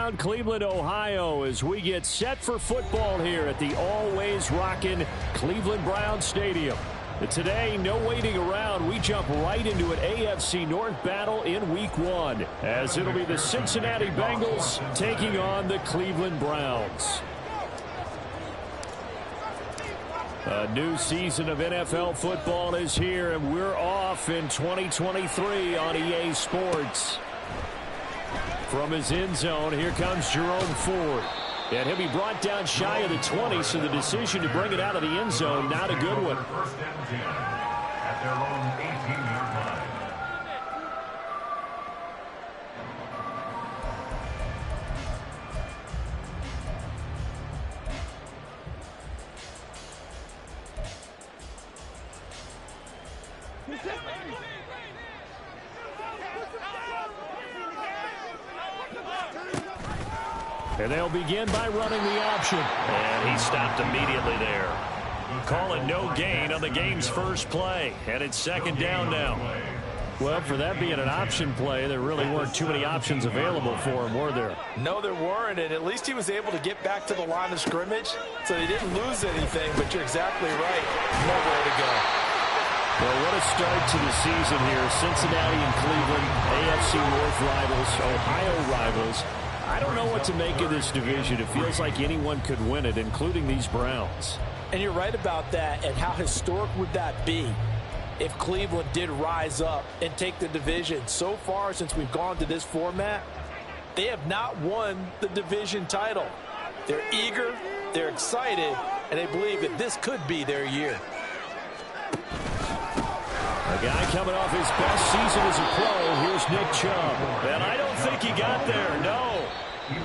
downtown Cleveland, Ohio, as we get set for football here at the always rockin' Cleveland Browns Stadium. Today, no waiting around. We jump right into an AFC North battle in Week 1, as it'll be the Cincinnati Bengals taking on the Cleveland Browns. A new season of NFL football is here, and we're off in 2023 on EA Sports. From his end zone, here comes Jerome Ford. And he'll be brought down shy of the 20, so the decision to bring it out of the end zone, not a good one. First and 10 at their own 18-yard line. And they'll begin by running the option. And he stopped immediately there. Call it no gain on the game's first play. And it's second down now. Well, for that being an option play, there really weren't too many options available for him, were there? No, there weren't, and at least he was able to get back to the line of scrimmage, so he didn't lose anything, but you're exactly right. Nowhere to go. Well, what a start to the season here. Cincinnati and Cleveland, AFC North rivals, Ohio rivals. I don't know what to make of this division. It feels like anyone could win it, including these Browns. And you're right about that, and how historic would that be if Cleveland did rise up and take the division? So far, since we've gone to this format, they have not won the division title. They're eager, they're excited, and they believe that this could be their year. A guy coming off his best season as a pro, here's Nick Chubb. And I don't think he got there, no.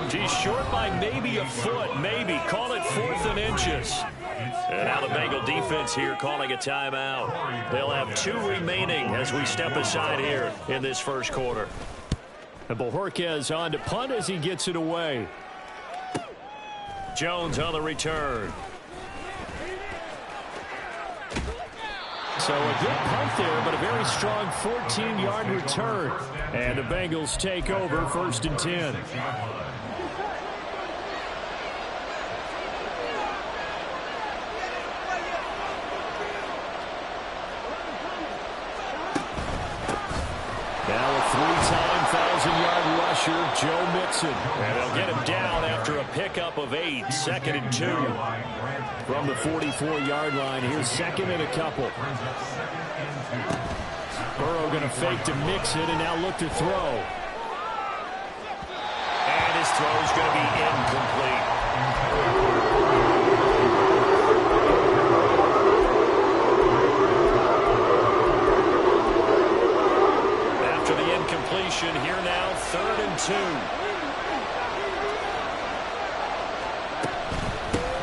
He's short by maybe a foot, maybe. Call it 4th and inches. And now the Bengal defense here calling a timeout. They'll have 2 remaining as we step aside here in this first quarter. And Bojorquez on to punt as he gets it away. Jones on the return. So a good punt there, but a very strong 14-yard return. And the Bengals take over 1st and 10. Now a 3-time 1,000-yard rusher, Joe Mixon. And they'll get him down after a pickup of 8, 2nd and 2. From the 44-yard line, here's 2nd and a couple. Burrow going to fake to Mixon and now look to throw. And his throw is going to be incomplete. After the incompletion, here now, 3rd and 2.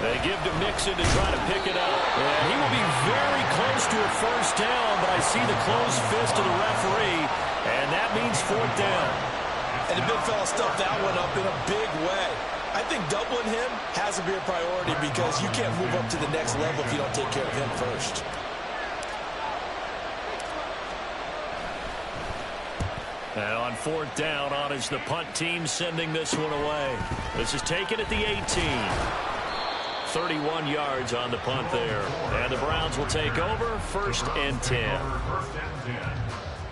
They give to Mixon to try to pick it up. And he will be very close to a first down, but I see the closed fist of the referee, and that means 4th down. And the big fella stuffed that one up in a big way. I think doubling him has to be a priority because you can't move up to the next level if you don't take care of him first. And on 4th down, on is the punt team sending this one away. This is taken at the 18. 31 yards on the punt there. And the Browns will take over 1st and 10. 1st and 10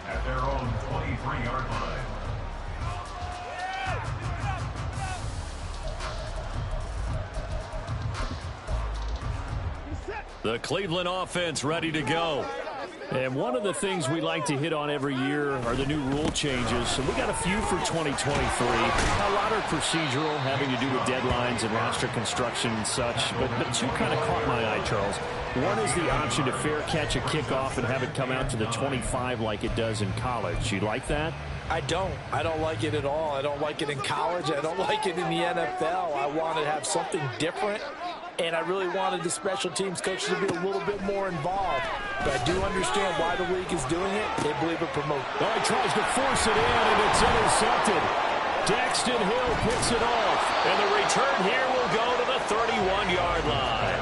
at their own 23-yard line. The Cleveland offense ready to go. And one of the things we like to hit on every year are the new rule changes. So we got a few for 2023. A lot are procedural, having to do with deadlines and roster construction and such. But 2 kind of caught my eye, Charles. One is the option to fair catch a kickoff and have it come out to the 25 like it does in college. You like that? I don't. I don't like it at all. I don't like it in college. I don't like it in the NFL. I want to have something different. And I really wanted the special teams coaches to be a little bit more involved. But I do understand why the league is doing it. They believe it promotes. Oh, he tries to force it in, and it's intercepted. Daxton Hill picks it off. And the return here will go to the 31-yard line.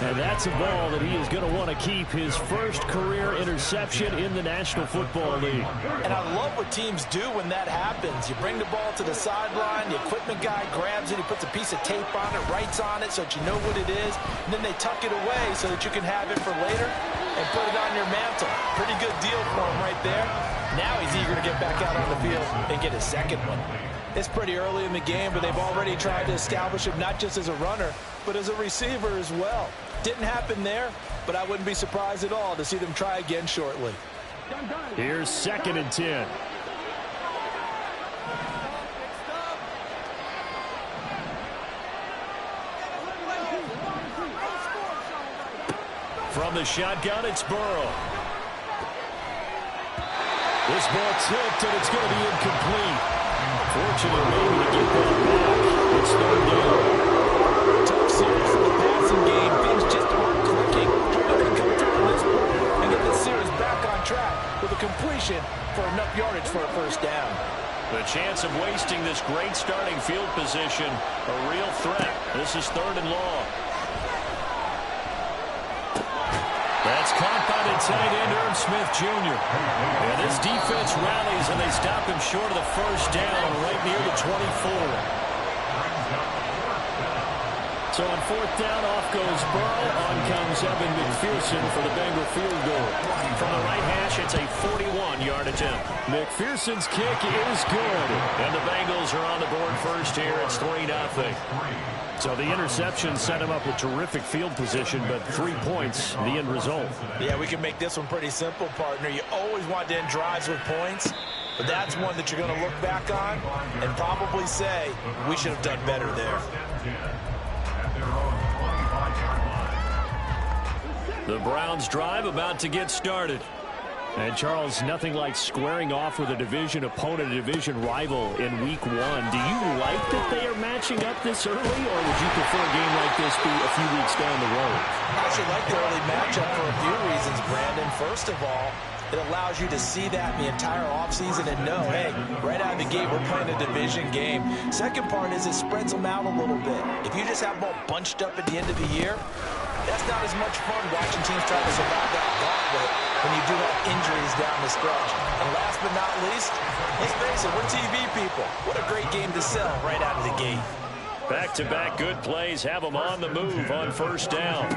And that's a ball that he is going to want to keep, his first career interception in the National Football League. And I love what teams do when that happens. You bring the ball to the sideline, the equipment guy grabs it, he puts a piece of tape on it, writes on it so that you know what it is, and then they tuck it away so that you can have it for later and put it on your mantle. Pretty good deal for him right there. Now he's eager to get back out on the field and get his second one. It's pretty early in the game, but they've already tried to establish him not just as a runner, but as a receiver as well. Didn't happen there, but I wouldn't be surprised at all to see them try again shortly. Here's 2nd and 10. From the shotgun, it's Burrow. This ball tipped, and it's going to be incomplete. Fortunate maybe to get that back. It's 3rd down. Tough series for the passing game. Things just aren't clicking. But they come through this point and get the series back on track with a completion for enough yardage for a first down. The chance of wasting this great starting field position, a real threat. This is 3rd and long. That's caught by the tight end, Irv Smith Jr. And this defense rallies, and they stop him short of the first down right near the 24. So on 4th down, off goes Burrow. On comes Evan McPherson for the Bengal field goal. From the right hash, it's a 41-yard attempt. McPherson's kick is good. And the Bengals are on the board first here. It's 3-0. So the interception set him up with terrific field position, but 3 points, the end result. Yeah, we can make this one pretty simple, partner. You always want to end drives with points, but that's one that you're going to look back on and probably say, we should have done better there. The Browns drive about to get started. And, Charles, nothing like squaring off with a division opponent, a division rival in Week 1. Do you like that they are matching up this early, or would you prefer a game like this be a few weeks down the road? I actually like the early matchup for a few reasons, Brandon. First of all, it allows you to see that in the entire offseason and know, hey, right out of the gate, we're playing a division game. Second part is it spreads them out a little bit. If you just have them all bunched up at the end of the year, that's not as much fun watching teams try to survive that gauntlet when you do have injuries down the stretch. And last but not least, let's face it, we're TV people. What a great game to sell right out of the gate. Back-to-back good plays have them on the move on first down.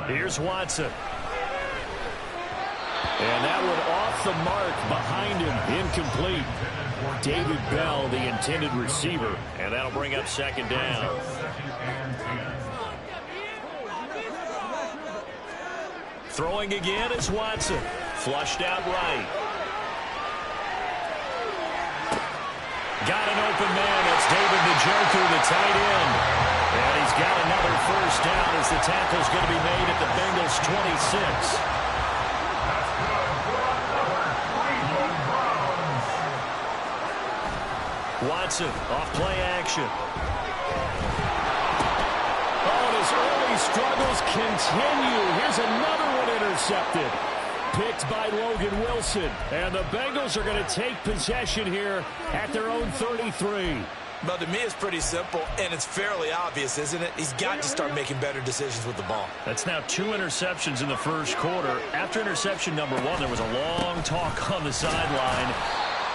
Here's Watson. And that one off the mark behind him, incomplete. David Bell, the intended receiver. And that'll bring up 2nd down. Throwing again is Watson. Flushed out right. Got an open man. It's David Njoku, the tight end. And he's got another first down as the tackle's going to be made at the Bengals' 26. Watson off play action. His early struggles continue. Here's another one intercepted. Picked by Logan Wilson. And the Bengals are going to take possession here at their own 33. But to me, it's pretty simple, and it's fairly obvious, isn't it? He's got to start making better decisions with the ball. That's now 2 interceptions in the first quarter. After interception number 1, there was a long talk on the sideline.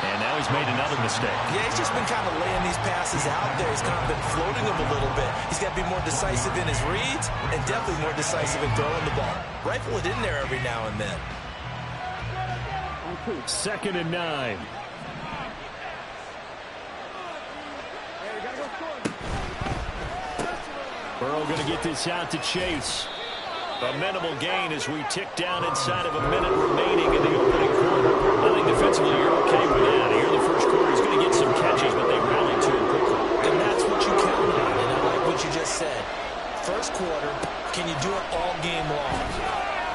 And now he's made another mistake. Yeah, he's just been kind of laying these passes out there. He's kind of been floating them a little bit. He's got to be more decisive in his reads and definitely more decisive in throwing the ball. Rifle it in there every now and then. 2nd and 9. Burrow going to get this out to Chase. A minimal gain as we tick down inside of a minute remaining in the opening quarter. I think defensively you're okay with that. Here in the first quarter, he's going to get some catches, but they rallied to him quickly. And that's what you count on, and I like what you just said. First quarter, can you do it all game long?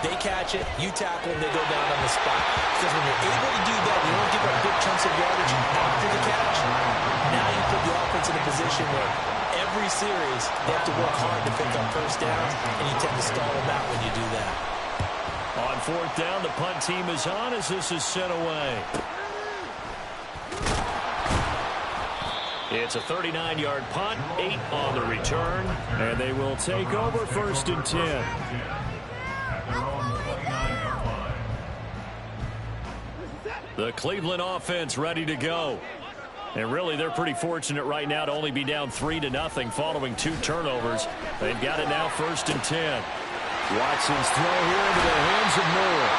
They catch it, you tackle, and they go down on the spot. Because when you're able to do that, you don't give up big chunks of yardage after the catch. Now you put the offense in a position where every series, they have to work hard to pick up first downs, and you tend to stall them out when you do that. On 4th down, the punt team is on as this is sent away. It's a 39-yard punt, 8 on the return. And they will take over 1st and 10. At their own 29-yard line. The Cleveland offense ready to go. And really, they're pretty fortunate right now to only be down 3-0 following 2 turnovers. They've got it now 1st and 10. Watson's throw here into the hands of Moore.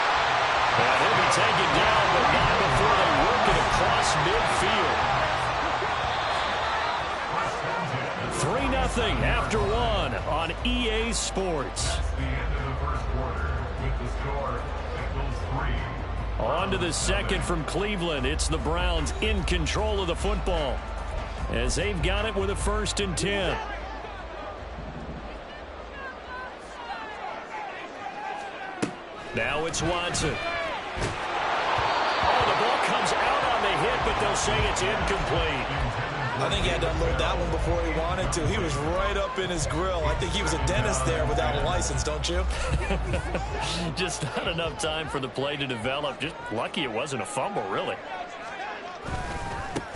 And he'll be taken down, but not before they work it across midfield. 3-0 after 1 on EA Sports. That's the end of the first quarter. With the score, Bengals 3. On to the second from Cleveland. It's the Browns in control of the football as they've got it with a 1st and 10. Now it's Watson. Oh, the ball comes out on the hit, but they'll say it's incomplete. I think he had to unload that one before he wanted to. He was right up in his grill. I think he was a dentist there without a license, don't you? Just not enough time for the play to develop. Just lucky it wasn't a fumble, really.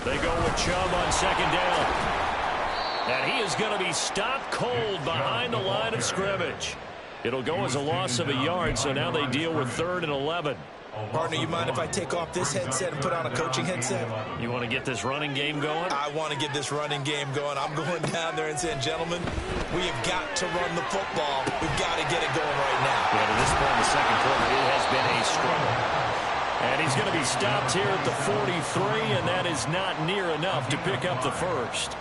They go with Chubb on 2nd down. And he is going to be stopped cold behind the line of scrimmage. It'll go as a loss of a yard, so now they deal with 3rd and 11. Partner, you mind if I take off this headset and put on a coaching headset? You want to get this running game going? I want to get this running game going. I'm going down there and saying, gentlemen, we have got to run the football. We've got to get it going right now. Yeah, to this point in the second quarter, it has been a struggle. And he's going to be stopped here at the 43, and that is not near enough to pick up the first.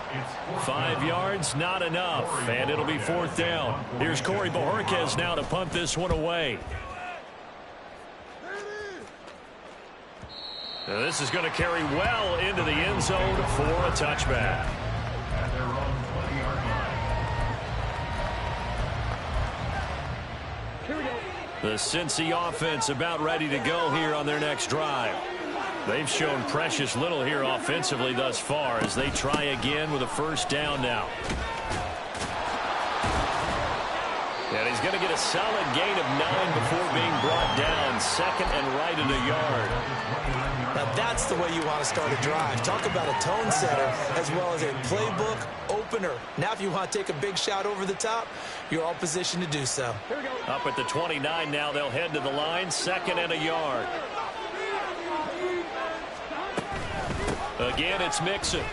5 yards, not enough, and it'll be 4th down. Here's Corey Bojorquez now to punt this one away. Now this is going to carry well into the end zone for a touchback. At their own 20-yard line. The Cincy offense about ready to go here on their next drive. They've shown precious little here offensively thus far as they try again with a 1st down now. And he's going to get a solid gain of 9 before being brought down. 2nd and right at a yard. Now that's the way you want to start a drive. Talk about a tone setter as well as a playbook opener. Now if you want to take a big shot over the top, you're all positioned to do so. Up at the 29 now, they'll head to the line. 2nd and a yard. Again, it's Mixon.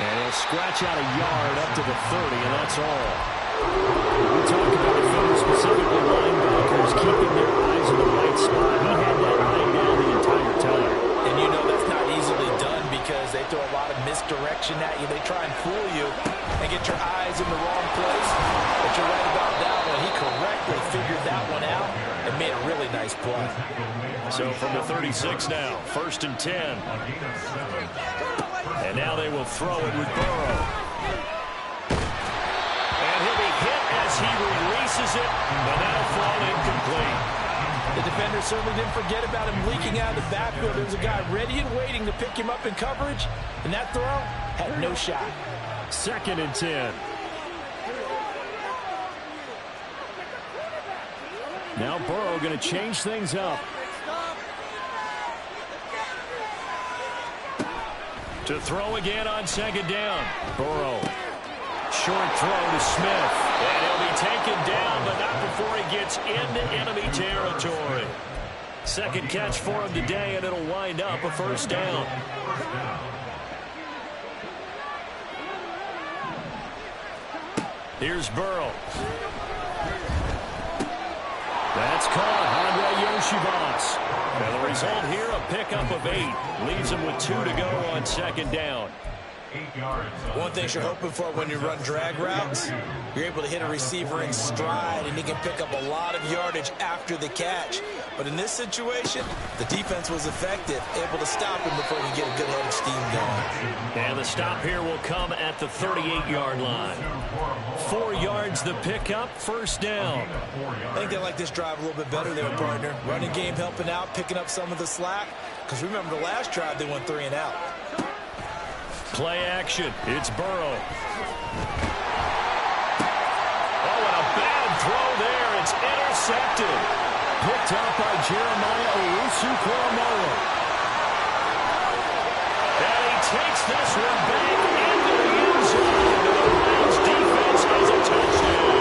And he'll scratch out a yard up to the 30, and that's all. We talk about the film, specifically linebackers keeping their eyes in the right spot. He had that line down the entire time. And you know that's not easily done because they throw a lot of misdirection at you. They try and fool you and get your eyes in the wrong place. But you're right about that one. He correctly figured that one out and made a really nice play. So from the 36 now, 1st and 10. And now they will throw it with Burrow. And he'll be hit as he releases it, but that'll fall incomplete. The defender certainly didn't forget about him leaking out of the backfield. There was a guy ready and waiting to pick him up in coverage, and that throw had no shot. 2nd and 10. Now Burrow going to change things up. To throw again on 2nd down. Burrow. Short throw to Smith. And he'll be taken down, but not before he gets into enemy territory. 2nd catch for him today, and it'll wind up a 1st down. Here's Burrow. That's caught. Andre Yoshibas. And the result here, a pickup of 8. Leaves him with 2 to go on 2nd down. 8 yards. One thing you're hoping for when you run drag routes, you're able to hit a receiver in stride, and he can pick up a lot of yardage after the catch. But in this situation, the defense was effective, able to stop him before he could get a good head of steam going. And the stop here will come at the 38-yard line. 4 yards the pickup, 1st down. I think they like this drive a little bit better there, partner. Running game helping out, picking up some of the slack. Because remember the last drive, they went 3 and out. Play action. It's Burrow. Oh, and a bad throw there. It's intercepted. Picked up by Jeremiah Owusu-Koramoah. And he takes this one back into the end zone. The Browns defense has a touchdown.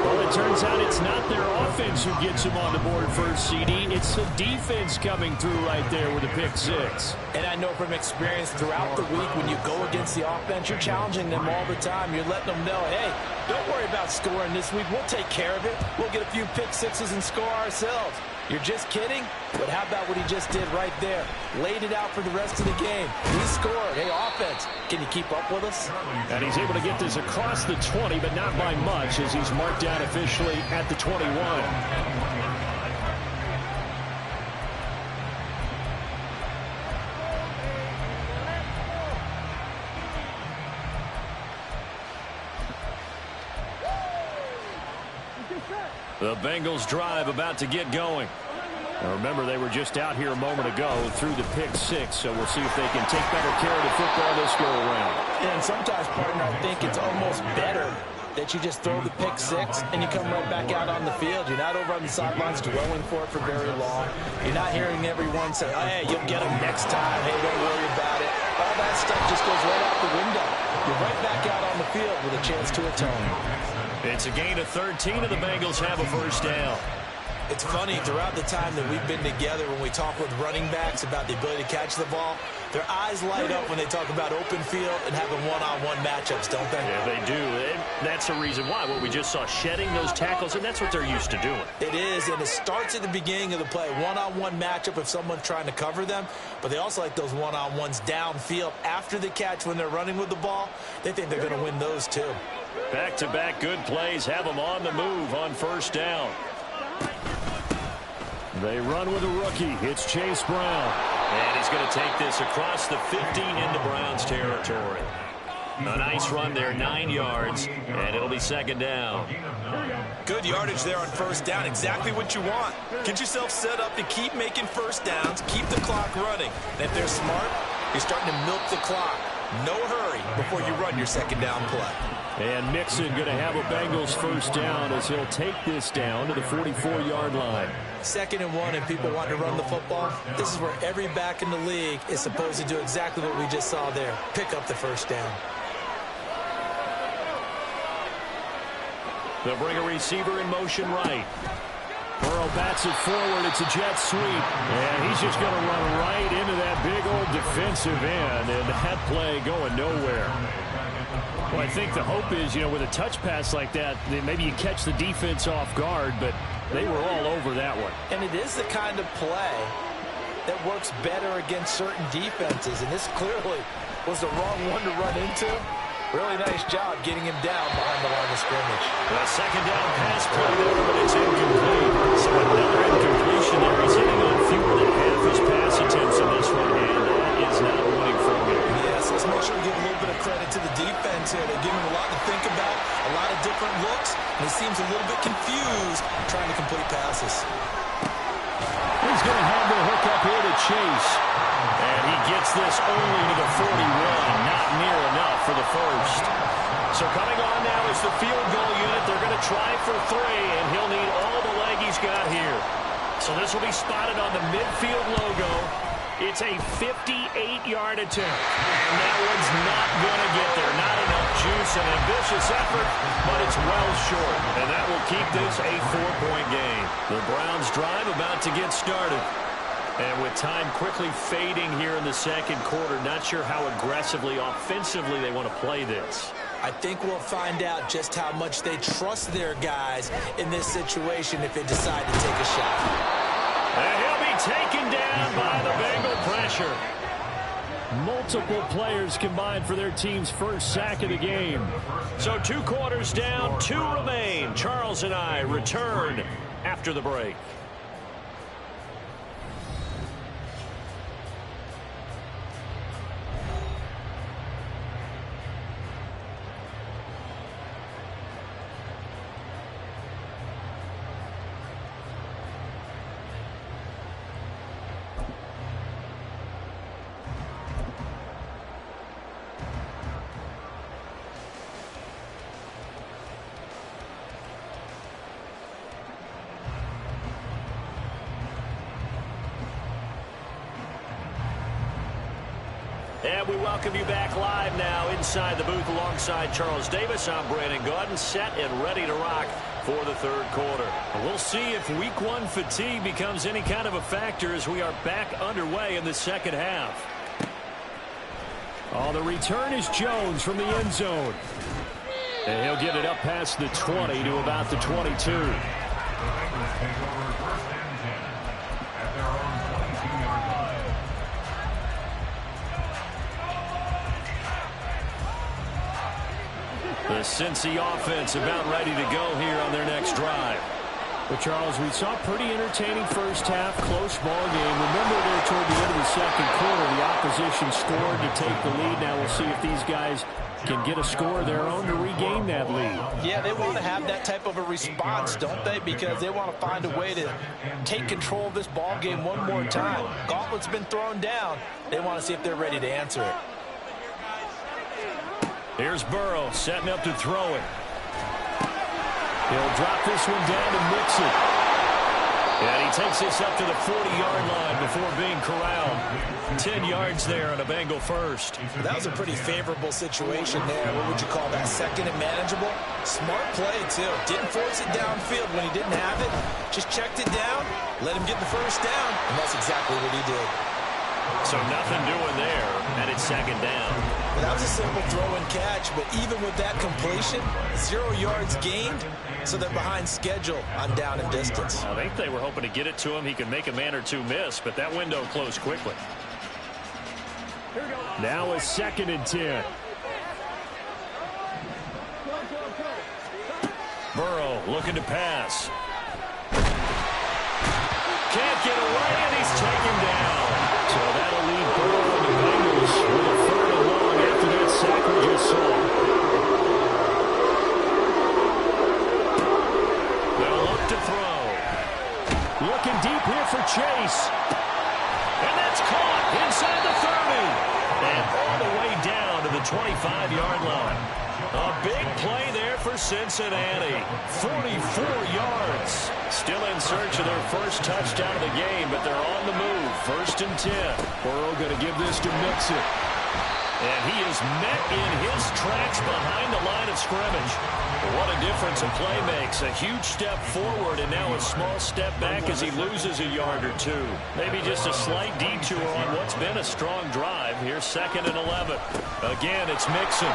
Well, it turns out it's not their offense who gets them on the board first, CD. It's the defense coming through right there with a pick six. And I know from experience throughout the week, when you go against the offense, you're challenging them all the time. You're letting them know, hey, don't worry about scoring this week. We'll take care of it. We'll get a few pick sixes and score ourselves. You're just kidding? But how about what he just did right there? Laid it out for the rest of the game. We scored. Hey, offense, can you keep up with us? And he's able to get this across the 20, but not by much, as he's marked down officially at the 21. The Bengals drive about to get going. Now remember, they were just out here a moment ago through the pick six, so we'll see if they can take better care of the football this go around. And sometimes, partner, I think it's almost better that you just throw the pick six and you come right back out on the field. You're not over on the sidelines dwelling for it for very long. You're not hearing everyone say, oh, hey, you'll get them next time. Hey, don't worry about it. All that stuff just goes right out the window. You're right back out on the field with a chance to atone. It's a gain of 13, and the Bengals have a first down. It's funny, throughout the time that we've been together, when we talk with running backs about the ability to catch the ball, their eyes light up when they talk about open field and having one-on-one matchups, don't they? Yeah, they do. And that's the reason why. What we just saw, shedding those tackles, and that's what they're used to doing. It is, and it starts at the beginning of the play. One-on-one matchup if someone's trying to cover them, but they also like those one-on-ones downfield after the catch when they're running with the ball. They think they're going to win those too. Back-to-back good plays have them on the move on first down. They run with a rookie. It's Chase Brown. And he's going to take this across the 15 into Browns territory. A nice run there, 9 yards, and it'll be second down. Good yardage there on first down. Exactly what you want. Get yourself set up to keep making first downs, keep the clock running. And if they're smart, you're starting to milk the clock. No hurry before you run your second down play. And Mixon going to have a Bengals first down as he'll take this down to the 44-yard line. 2nd and 1 and people want to run the football. This is where every back in the league is supposed to do exactly what we just saw there. Pick up the first down. They'll bring a receiver in motion right. Burrow bats it forward. It's a jet sweep. And he's just going to run right into that big old defensive end. And that play going nowhere. Well, I think the hope is, with a touch pass like that, maybe you catch the defense off guard, but they were all over that one. And it is the kind of play that works better against certain defenses. And this clearly was the wrong one to run into. Really nice job getting him down behind the line of scrimmage. A second down pass play there, but it's incomplete. So another incompletion there. He's hitting on fewer than half his pass attempts in this one, and that is not a winning formula. Yes, let's make sure we give a little bit of credit to the defense here. They give him a lot to think about, a lot of different looks, and he seems a little bit confused trying to complete passes. He's going to have the hook up here to Chase. And he gets this only to the 41, not near enough for the first. So coming on now is the field goal unit. They're going to try for 3, and he'll need all the leg he's got here. So this will be spotted on the midfield logo. It's a 58-yard attempt. And that one's not going to get there. Not enough juice, an ambitious effort, but it's well short. And that will keep this a 4-point game. The Browns drive about to get started. And with time quickly fading here in the second quarter, not sure how aggressively, offensively they want to play this. I think we'll find out just how much they trust their guys in this situation if they decide to take a shot. And he'll be taken down by the Bengal pressure. Multiple players combined for their team's first sack of the game. So 2 quarters down, 2 remain. Charles and I return after the break. And we welcome you back live now inside the booth alongside Charles Davis. I'm Brandon Gaudin, set and ready to rock for the third quarter. We'll see if week one fatigue becomes any kind of a factor as we are back underway in the second half. Oh, the return is Jones from the end zone. And he'll get it up past the 20 to about the 22. The Cincy offense about ready to go here on their next drive. Well, Charles, we saw a pretty entertaining first half, close ball game. Remember there toward the end of the second quarter, the opposition scored to take the lead. Now we'll see if these guys can get a score of their own to regain that lead. Yeah, they want to have that type of a response, don't they? Because they want to find a way to take control of this ball game one more time. Gauntlet's been thrown down. They want to see if they're ready to answer it. Here's Burrow setting up to throw it. He'll drop this one down to Mixon. And he takes this up to the 40-yard line before being corralled. 10 yards there on a Bengal first. That was a pretty favorable situation there. What would you call that? Second and manageable? Smart play, too. Didn't force it downfield when he didn't have it. Just checked it down, let him get the first down, and that's exactly what he did. So nothing doing there, and it's second down. Well, that was a simple throw and catch, but even with that completion, 0 yards gained, so they're behind schedule on down and distance. I think they were hoping to get it to him. He could make a man or two miss, but that window closed quickly. Now a 2nd and 10. Burrow looking to pass. Can't get away, and he's taken down. So that'll leave Burrow and the Bengals with a 3rd and long after that sack we just saw. They'll look to throw. Looking deep here for Chase. And that's caught inside the 30. And all the way down to the 25-yard line. A big play there for Cincinnati. 44 yards. Still in search of their first touchdown of the game, but they're on the move. 1st and 10. Burrow going to give this to Mixon. And he is met in his tracks behind the line of scrimmage. What a difference a play makes. A huge step forward and now a small step back as he loses a yard or two. Maybe just a slight detour on what's been a strong drive. Here's 2nd and 11. Again, it's Mixon.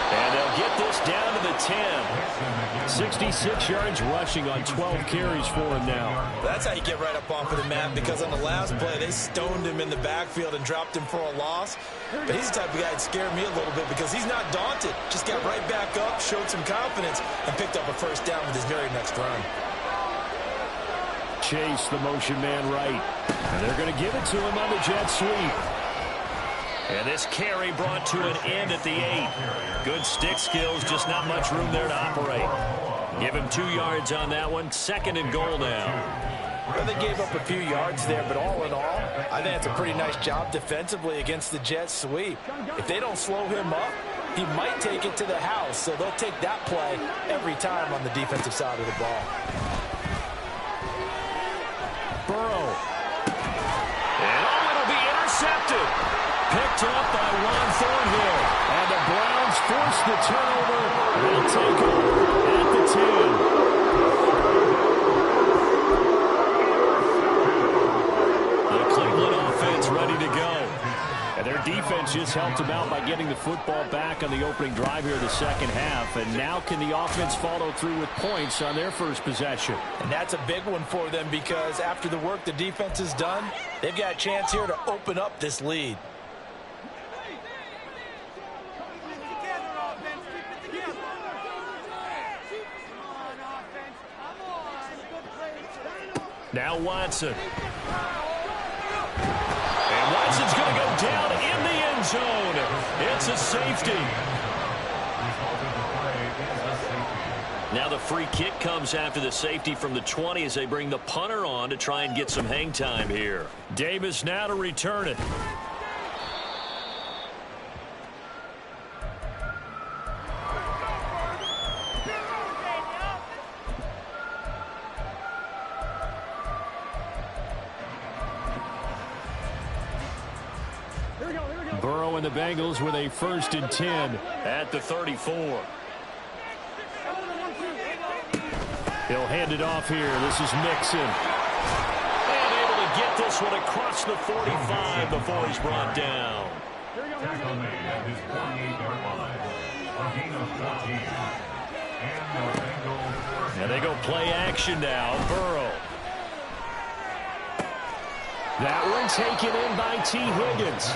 And they'll get this down to the 10. 66 yards rushing on 12 carries for him now. That's how you get right up off of the mat, because on the last play, they stoned him in the backfield and dropped him for a loss. But he's the type of guy that scared me a little bit because he's not daunted. Just got right back up, showed some confidence, and picked up a first down with his very next run. Chase, the motion man right. And they're going to give it to him on the jet sweep. And this carry brought to an end at the 8. Good stick skills, just not much room there to operate. Give him 2 yards on that one. 2nd and goal now. Well, they gave up a few yards there, but all in all, I think it's a pretty nice job defensively against the jet sweep. If they don't slow him up, he might take it to the house, so they'll take that play every time on the defensive side of the ball. Burrow. And it'll be intercepted. Picked up by Ron Thornhill. And the Browns force the turnover. They'll take over at the 10. The Cleveland offense ready to go. And their defense just helped them out by getting the football back on the opening drive here in the second half. And now can the offense follow through with points on their first possession? And that's a big one for them because after the work the defense has done, they've got a chance here to open up this lead. Now Watson. And Watson's going to go down in the end zone. It's a safety. Now the free kick comes after the safety from the 20 as they bring the punter on to try and get some hang time here. Davis now to return it. Burrow and the Bengals with a 1st and 10. At the 34. He'll hand it off here. This is Mixon. And able to get this one across the 45 before he's brought down. Tackle made at his 48-yard line. A gain of 14. And the Bengals. And they go play action now. Burrow. That one taken in by T. Higgins.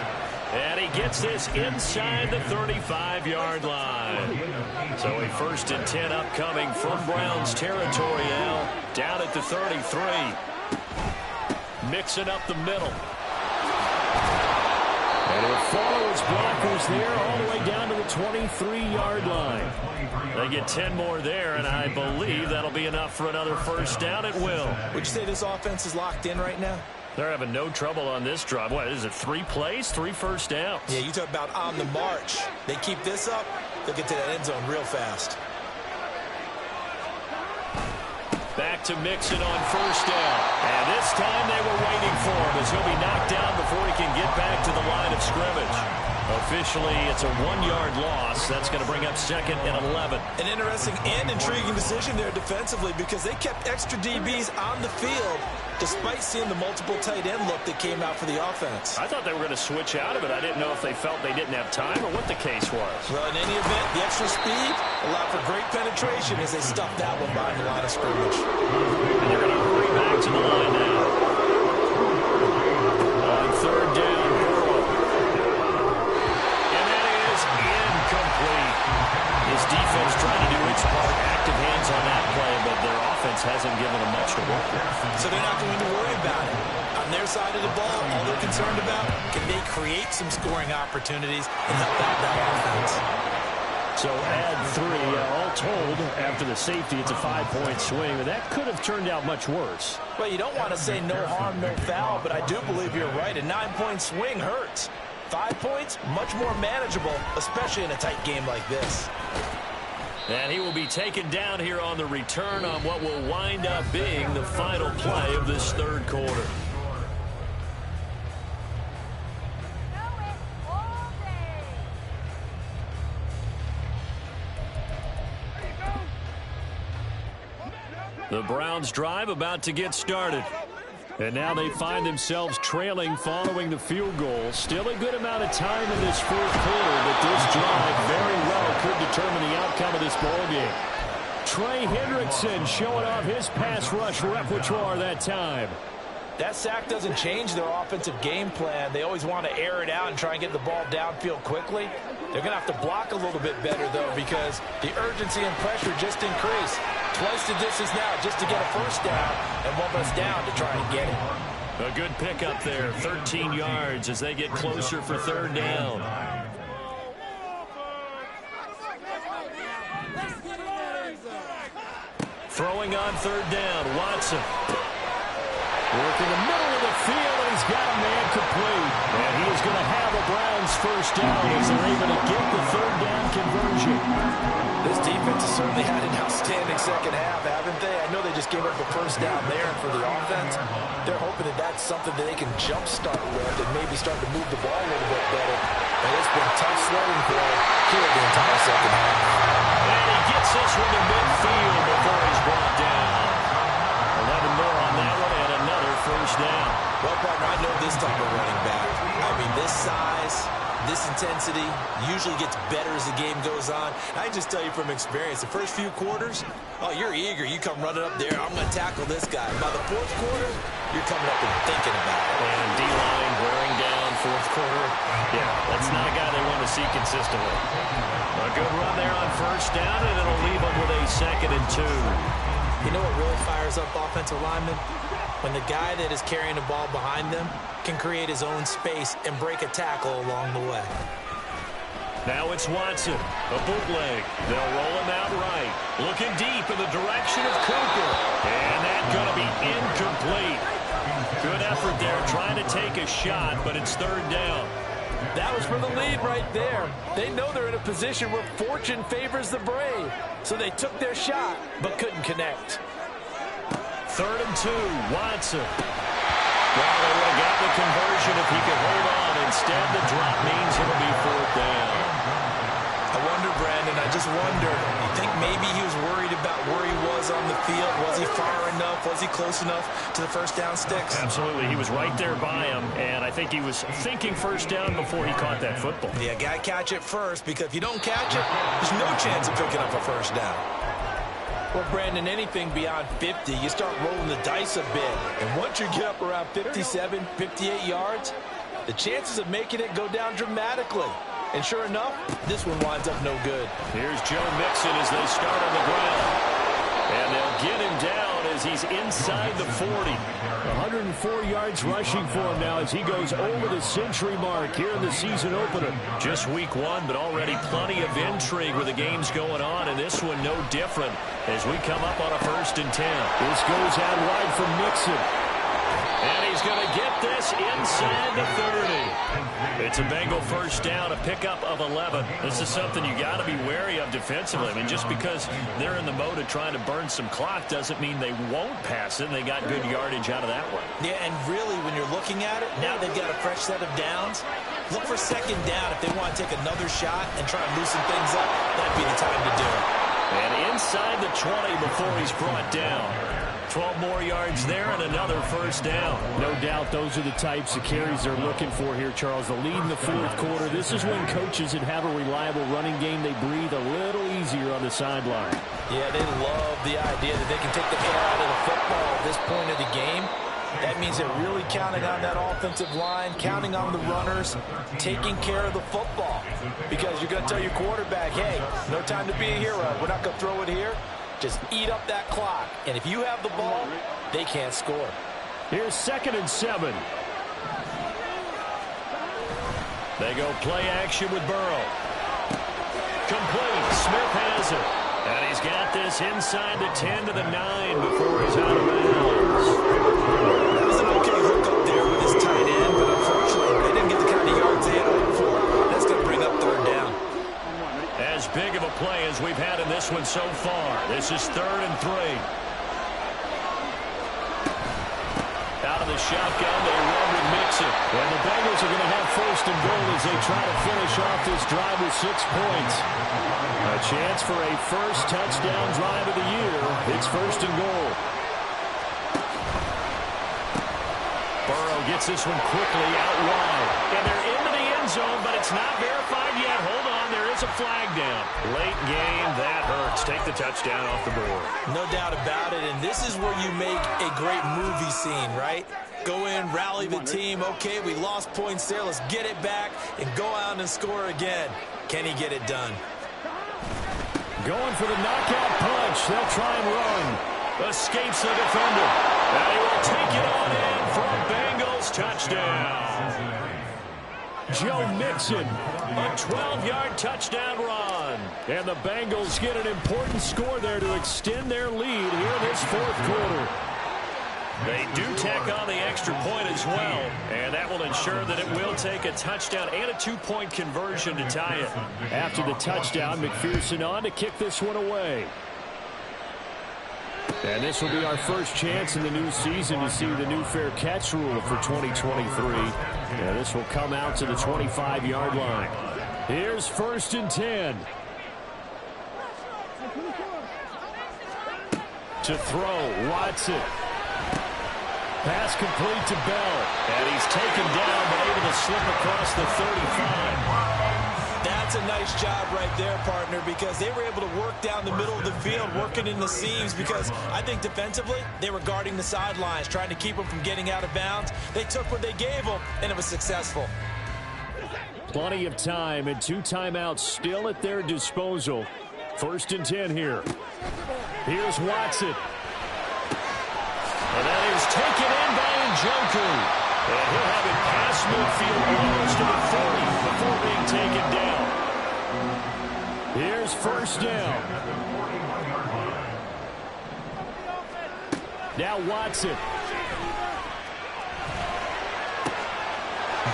And he gets this inside the 35-yard line. So a 1st and 10 upcoming from Browns territory now. Down at the 33. Mixing up the middle. And he'll follow his blockers there all the way down to the 23-yard line. They get 10 more there, and I believe that'll be enough for another 1st down at will. Would you say this offense is locked in right now? They're having no trouble on this drive. What is it, 3 plays, 3 first downs? Yeah, you talk about on the march. They keep this up, they'll get to that end zone real fast. Back to Mixon on 1st down. And this time they were waiting for him as he'll be knocked down before he can get back to the line of scrimmage. Officially, it's a 1-yard loss. That's going to bring up 2nd and 11. An interesting and intriguing decision there defensively because they kept extra DBs on the field despite seeing the multiple tight end look that came out for the offense. I thought they were going to switch out of it. I didn't know if they felt they didn't have time or what the case was. Well, in any event, the extra speed allowed for great penetration as they stuffed that one behind the line of scrimmage. And they're going to hurry back to the line now. On 3rd down, Burrow. And that is incomplete. His defense trying to do its part. Active hands on that play, but their offense hasn't given them much to work with. So they're not going to worry about it. On their side of the ball, all they're concerned about, can they create some scoring opportunities and help out that offense? So add 3. All told, after the safety, it's a 5-point swing. But that could have turned out much worse. Well, you don't want to say no harm, no foul, but I do believe you're right. A 9-point swing hurts. 5 points, much more manageable, especially in a tight game like this. And he will be taken down here on the return on what will wind up being the final play of this 3rd quarter. The Browns drive about to get started. And now they find themselves trailing following the field goal. Still a good amount of time in this 4th quarter, but this drive very well could determine the outcome of this ballgame. Trey Hendrickson showing off his pass rush repertoire that time. That sack doesn't change their offensive game plan. They always want to air it out and try and get the ball downfield quickly. They're going to have to block a little bit better, though, because the urgency and pressure just increase. Twice the distance now just to get a 1st down and 1 less down to try and get it. A good pickup there, 13 yards as they get closer for 3rd down. Throwing on 3rd down, Watson. Working the middle of the field, and he's got a man complete. And he is going to have a Browns 1st down as they're able to get the 3rd down conversion. This defense has certainly had an outstanding 2nd half, haven't they? I know they just gave up the 1st down there, and for the offense, they're hoping that that's something that they can jumpstart with and maybe start to move the ball a little bit better. And it's been tough sledding for them here the entire 2nd half. And he gets this one to midfield before he's brought down. 11 more on that one, and another 1st down. Well, partner, I know this type of running back. I mean, this size, this intensity usually gets better as the game goes on. I just tell you from experience, the first few quarters, oh, you're eager. You come running up there. I'm going to tackle this guy. By the 4th quarter, you're coming up and thinking about it. And D-line wearing down 4th quarter. Yeah, that's not a guy they want to see consistently. A good run there on 1st down, and it'll leave them with a 2nd and 2. You know what really fires up offensive linemen? When the guy that is carrying the ball behind them can create his own space and break a tackle along the way. Now it's Watson, a bootleg. They'll roll him out right. Looking deep in the direction of Cooper. And that's going to be incomplete. Good effort there trying to take a shot, but it's 3rd down. That was for the lead right there. They know they're in a position where fortune favors the brave. So they took their shot, but couldn't connect. 3rd and 2, Watson. Well, they would have got the conversion if he could hold on and Instead, the drop means it'll be fourth down. I wonder, Brandon, I just wonder, you think maybe he was worried about where he was on the field? Was he far enough? Was he close enough to the first down sticks? Absolutely. He was right there by him, and I think he was thinking first down before he caught that football. Yeah, got to catch it first, because if you don't catch it, there's no chance of picking up a first down. Well, Brandon, anything beyond 50, you start rolling the dice a bit. And once you get up around 57, 58 yards, the chances of making it go down dramatically. And sure enough, this one winds up no good. Here's Joe Mixon as they start on the ground. And they'll get him down as he's inside the 40. 104 yards rushing for him now as he goes over the century mark here in the season opener. Just week one, but already plenty of intrigue with the games going on, and this one no different as we come up on a 1st and 10. This goes out wide for Mixon. And he's going to get this inside the 30. It's a Bengal first down, a pickup of 11. This is something you got to be wary of defensively. I mean, just because they're in the mode of trying to burn some clock doesn't mean they won't pass it. They got good yardage out of that one. Yeah, and really, when you're looking at it, now they've got a fresh set of downs. Look for 2nd down if they want to take another shot and try and loosen things up. That'd be the time to do it. And inside the 20 before he's brought down. 12 more yards there and another first down. No doubt those are the types of carries they're looking for here, Charles. The lead in the 4th quarter. This is when coaches that have a reliable running game, they breathe a little easier on the sideline. Yeah, they love the idea that they can take the air out of the football at this point of the game. That means they're really counting on that offensive line, counting on the runners, taking care of the football. Because you're going to tell your quarterback, hey, no time to be a hero. We're not going to throw it here. Just eat up that clock. And if you have the ball, they can't score. Here's 2nd and 7. They go play action with Burrow. Complete. Smith has it. And he's got this inside the 10 to the 9 before he's out of bounds. That was an okay hook up there with his tight end, but unfortunately, they didn't get the kind of yards they had hoped for. That's going to bring up 3rd down. As big of a play as we've had in this one so far. This is 3rd and 3. Out of the shotgun, they run with Mixon. And the Bengals are going to have 1st and goal as they try to finish off this drive with 6 points. A chance for a first touchdown drive of the year. It's 1st and goal. Burrow gets this one quickly out wide. And they're into the end zone, but it's not verified yet. Hold on, there is a flag down. Late game, that hurts. Take the touchdown off the board. No doubt about it, and this is where you make a great movie scene, right? Go in, rally the team. Okay, we lost points there. Let's get it back and go out and score again. Can he get it done? Going for the knockout punch. They'll try and run. Escapes the defender. And he will take it on in for a Bengals touchdown. Joe Mixon. A 12-yard touchdown run. And the Bengals get an important score there to extend their lead here in this 4th quarter. They do tack on the extra point as well, and that will ensure that it will take a touchdown and a 2-point conversion to tie it. After the touchdown, McPherson on to kick this one away. And this will be our first chance in the new season to see the new fair catch rule for 2023. And this will come out to the 25-yard line. Here's 1st and 10. To throw, Watson. Pass complete to Bell. And he's taken down, but able to slip across the 35. That's a nice job right there, partner, because they were able to work down the middle of the field, working in the seams, because I think defensively, they were guarding the sidelines, trying to keep them from getting out of bounds. They took what they gave them, and it was successful. Plenty of time and 2 timeouts still at their disposal. 1st and 10 here. Here's Watson. And that is taken in by Njoku. And he'll have it past midfield almost to the 40 before being taken down. Here's 1st down. Now Watson.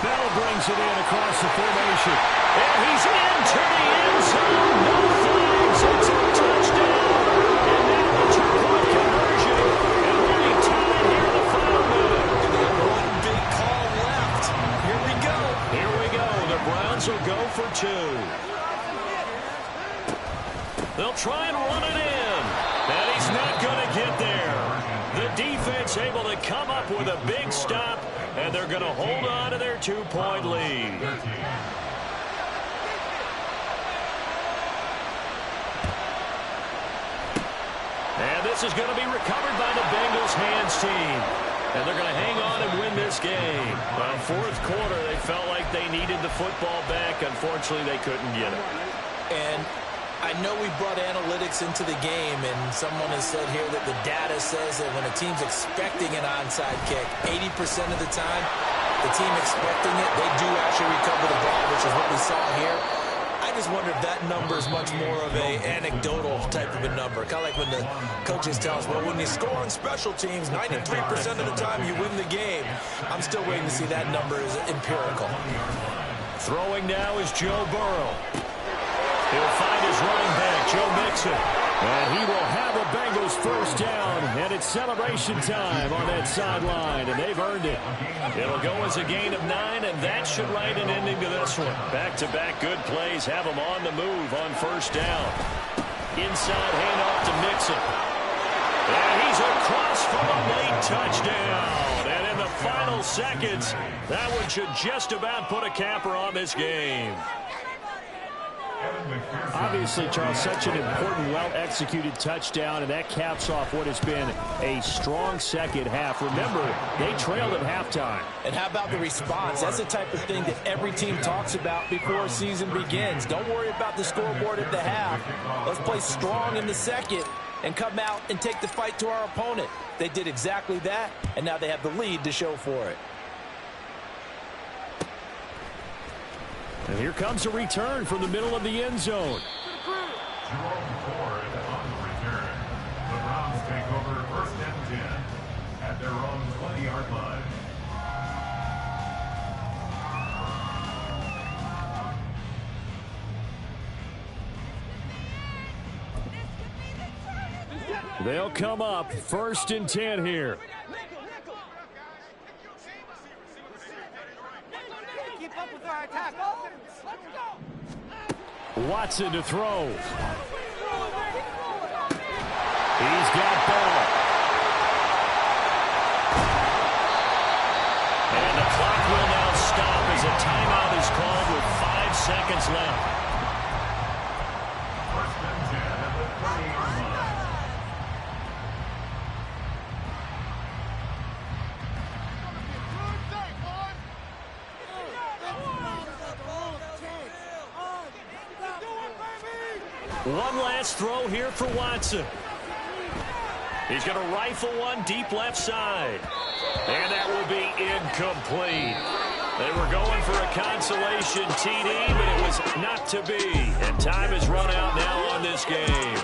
Bell brings it in across the formation. And he's into the end zone. No flags. It's a touchdown. And now a 2-point conversion. And we'll be tied here in the final minute. One big call left. Here we go. Here will go for 2. They'll try and run it in. And he's not going to get there. The defense able to come up with a big stop, and they're going to hold on to their 2-point lead. And this is going to be recovered by the Bengals hands team. And they're going to hang on and win this game. Fourth quarter, they felt like they needed the football back. Unfortunately, they couldn't get it. And I know we brought analytics into the game, and someone has said here that the data says that when a team's expecting an onside kick, 80% of the time, the team expecting it, they do actually recover the ball, which is what we saw here. I just wonder if that number is much more of a anecdotal type of a number. Kind of like when the coaches tell us, well, when you score on special teams, 93% of the time you win the game. I'm still waiting to see that number is empirical. Throwing now is Joe Burrow. He'll find his running back, Joe Mixon. And he will have a Bengals first down. And it's celebration time on that sideline. And they've earned it. It'll go as a gain of 9, and that should write an ending to this one. Back-to-back good plays have them on the move on first down. Inside handoff to Mixon. And he's across for a late touchdown. And in the final seconds, that one should just about put a capper on this game. Obviously, Charles, such an important, well-executed touchdown, and that caps off what has been a strong second half. Remember, they trailed at halftime. And how about the response? That's the type of thing that every team talks about before a season begins. Don't worry about the scoreboard at the half. Let's play strong in the second and come out and take the fight to our opponent. They did exactly that, and now they have the lead to show for it. And here comes a return from the middle of the end zone. Jerome Ford on the return. The Browns take over 1st and 10 at their own 20-yard line. They'll come up 1st and 10 here. Watson to throw. He's got ball. And the clock will now stop as a timeout is called with 5 seconds left. 1st and 10 at the 20-yard line. One last throw here for Watson. He's going to rifle one deep left side. And that will be incomplete. They were going for a consolation TD, but it was not to be. And time has run out now on this game.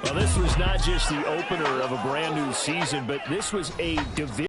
Well, this was not just the opener of a brand new season, but this was a division.